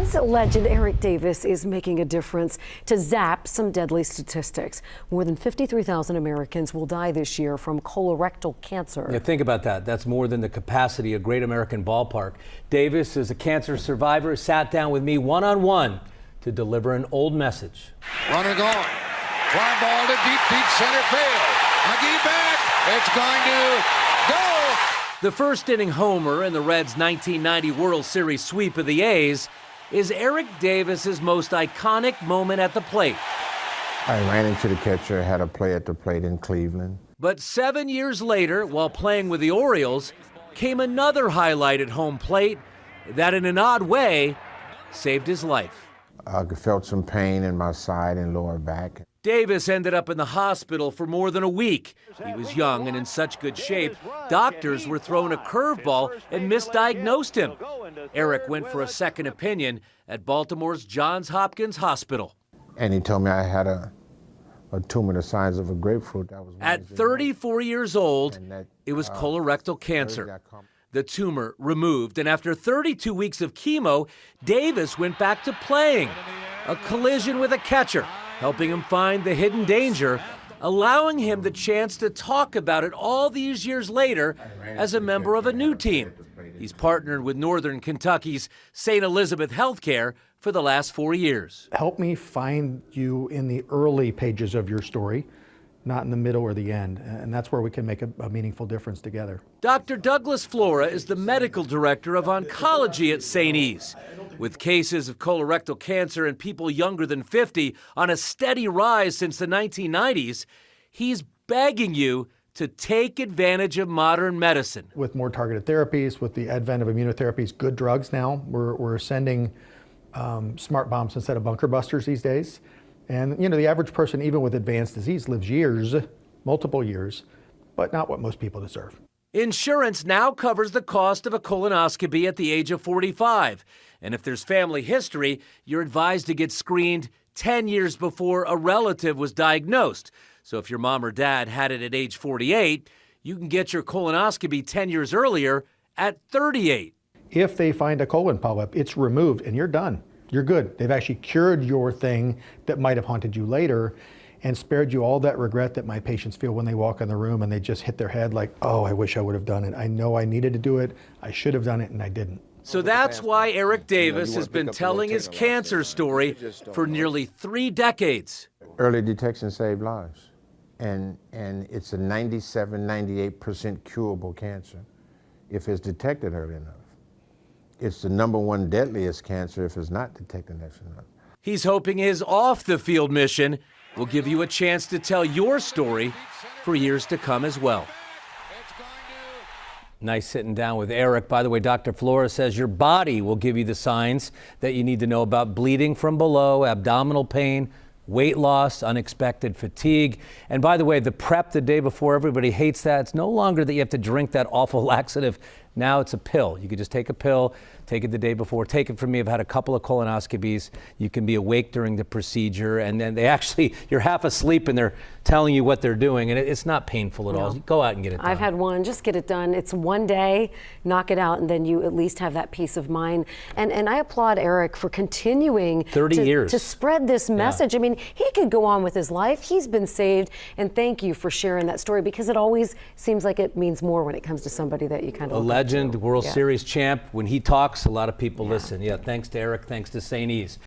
Tennis legend Eric Davis is making a difference to zap some deadly statistics. More than 53,000 Americans will die this year from colorectal cancer. Yeah, think about that. That's more than the capacity of Great American Ballpark. Davis is a cancer survivor, sat down with me one-on-one to deliver an old message. Runner gone. Fly ball to deep center field. McGee back. It's going to go. The first inning homer in the Reds' 1990 World Series sweep of the A's is Eric Davis's most iconic moment at the plate. I ran into the catcher, had a play at the plate in Cleveland. But 7 years later, while playing with the Orioles, came another highlight at home plate that, in an odd way, saved his life. I felt some pain in my side and lower back. Davis ended up in the hospital for more than a week. He was young and in such good shape, doctors were thrown a curveball and misdiagnosed him. Eric went for a second opinion at Baltimore's Johns Hopkins Hospital. And he told me I had a tumor the size of a grapefruit. That was at 34 years old, it was colorectal cancer. The tumor removed, and after 32 weeks of chemo, Davis went back to playing. A collision with a catcher, helping him find the hidden danger, allowing him the chance to talk about it all these years later as a member of a new team. He's partnered with Northern Kentucky's St. Elizabeth Healthcare for the last 4 years. Help me find you in the early pages of your story, not in the middle or the end, and that's where we can make a meaningful difference together. Dr. Douglas Flora is the medical director of oncology at St. E's. With cases of colorectal cancer in people younger than 50 on a steady rise since the 1990s, he's begging you to take advantage of modern medicine. With more targeted therapies, with the advent of immunotherapies, good drugs now, we're sending smart bombs instead of bunker busters these days. And, you know, the average person, even with advanced disease, lives years, multiple years, but not what most people deserve. Insurance now covers the cost of a colonoscopy at the age of 45. And if there's family history, you're advised to get screened 10 years before a relative was diagnosed. So if your mom or dad had it at age 48, you can get your colonoscopy 10 years earlier at 38. If they find a colon polyp, it's removed and you're done. You're good. They've actually cured your thing that might have haunted you later and spared you all that regret that my patients feel when they walk in the room and they just hit their head like, oh, I wish I would have done it. I know I needed to do it. I should have done it and I didn't. So that's why Eric Davis has been telling his cancer story for nearly 3 decades. Early detection saved lives. And it's a 97, 98% curable cancer if it's detected early enough. It's the #1 deadliest cancer if it's not detected next enough. He's hoping his off-the-field mission will give you a chance to tell your story for years to come as well. Nice sitting down with Eric. By the way, Dr. Flora says your body will give you the signs that you need to know about bleeding from below, abdominal pain, weight loss, unexpected fatigue. And by the way, the prep the day before, everybody hates that. It's no longer that you have to drink that awful laxative. Now it's a pill. You could just take a pill, take it the day before. Take it from me. I've had a couple of colonoscopies. You can be awake during the procedure, and then you're half asleep and they're telling you what they're doing, and it's not painful at all. Go out and get it done. I've had one. Just get it done. It's one day, knock it out, and then you at least have that peace of mind. And I applaud Eric for continuing 30 years to spread this message. I mean, he could go on with his life. He's been saved, and thank you for sharing that story because it always seems like it means more when it comes to somebody that you kind of legend, World Series champ. When he talks, a lot of people listen. Yeah, thanks to Eric, thanks to St. E's.